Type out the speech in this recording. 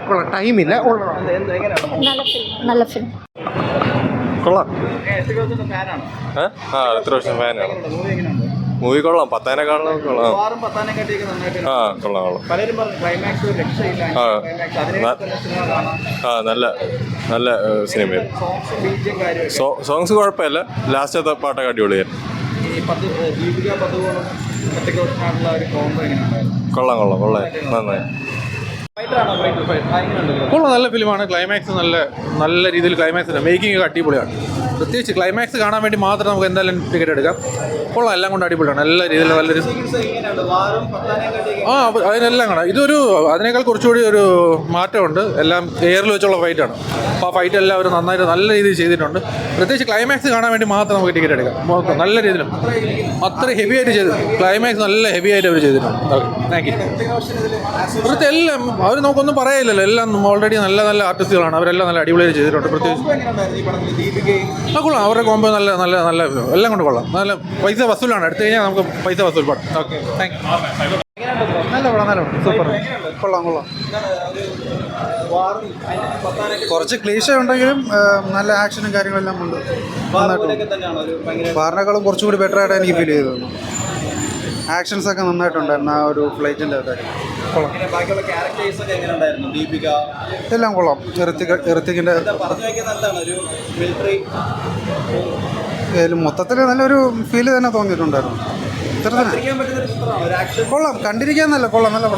കൊള്ളാം, ടൈമില്ല. നല്ല ഫിലിം. കൊള്ളാം. ഋത്വിക് ഫാനാണ്. മൂവി കൊള്ളാം, പത്താനേക്കാളും കൊള്ളാം. കൊള്ളാം. നല്ല നല്ല സിനിമയായിരുന്നു. സോങ്സ് കുഴപ്പമില്ല, ലാസ്റ്റത്തെ പാട്ടൊക്കെ അടിപൊളിയായിരുന്നു. കൊള്ളാം നന്നായി. കൊള്ളാം, നല്ല ഫിലിമാണ്. ക്ലൈമാക്സ് നല്ല രീതിയിൽ ക്ലൈമാക്സ് മേക്കിംഗ് ഒക്കെ അടിപൊളിയാണ്. പ്രത്യേകിച്ച് ക്ലൈമാക്സ് കാണാൻ വേണ്ടി മാത്രം നമുക്ക് എന്തായാലും ടിക്കറ്റ് എടുക്കാം. കൊള്ളാം, എല്ലാം കൊണ്ട് അടിപൊളിയാണ്. നല്ല രീതിയിൽ നല്ലൊരു അതിനെല്ലാം കാണാം. അതിനേക്കാൾ കുറച്ചുകൂടി ഒരു മാറ്റമുണ്ട്. എല്ലാം എയറിൽ വെച്ചുള്ള ഫൈറ്റാണ്. അപ്പോൾ ആ ഫൈറ്റ് എല്ലാം അവർ നന്നായിട്ട് നല്ല രീതിയിൽ ചെയ്തിട്ടുണ്ട്. പ്രത്യേകിച്ച് ക്ലൈമാക്സ് കാണാൻ വേണ്ടി മാത്രം നമുക്ക് ടിക്കറ്റ് എടുക്കാം. നല്ല രീതിയിലും അത്ര ഹെവി ആയിട്ട് ചെയ്തു. ക്ലൈമാക്സ് നല്ല ഹെവി ആയിട്ട് അവർ ചെയ്തിട്ടുണ്ട്. Okay, thank you. ഇവിടുത്തെ എല്ലാം അവർ നമുക്കൊന്നും പറയാനില്ലല്ലോ. എല്ലാം ഓൾറെഡി നല്ല നല്ല ആർട്ടിസ്റ്റുകളാണ്. അവരെല്ലാം നല്ല അടിപൊളിയായിട്ട് ചെയ്തിട്ടുണ്ട്. പ്രത്യേകിച്ച് കൊള്ളാം, അവരുടെ കോമ്പോ നല്ല എല്ലാം കൊണ്ട് കൊള്ളാം. നല്ല പൈസ വസൂലാണ്. എടുത്തു കഴിഞ്ഞാൽ നമുക്ക് പൈസ വസൂൽ പാടാം. Okay, thank you. നല്ല പടം, സൂപ്പർ. കൊള്ളാം. കുറച്ച് ക്ലീശ ഉണ്ടെങ്കിലും നല്ല ആക്ഷനും കാര്യങ്ങളെല്ലാം ഉണ്ട്. വാറിനേക്കാളും കുറച്ചുകൂടി ബെറ്റർ ആയിട്ട് എനിക്ക് ഫീൽ ചെയ്തത്. ആക്ഷൻസ് ഒക്കെ നന്നായിട്ടുണ്ടായിരുന്നു ആ ഒരു ഫ്ലൈറ്റിൻ്റെ അകത്ത്. എല്ലാം കൊള്ളാം. ഋത്വിക്കിൻ്റെ മൊത്തത്തിൽ നല്ലൊരു ഫീല് തന്നെ തോന്നിയിട്ടുണ്ടായിരുന്നു. കൊള്ളാം, കണ്ടിരിക്കാൻ നല്ല പടം തന്നെ.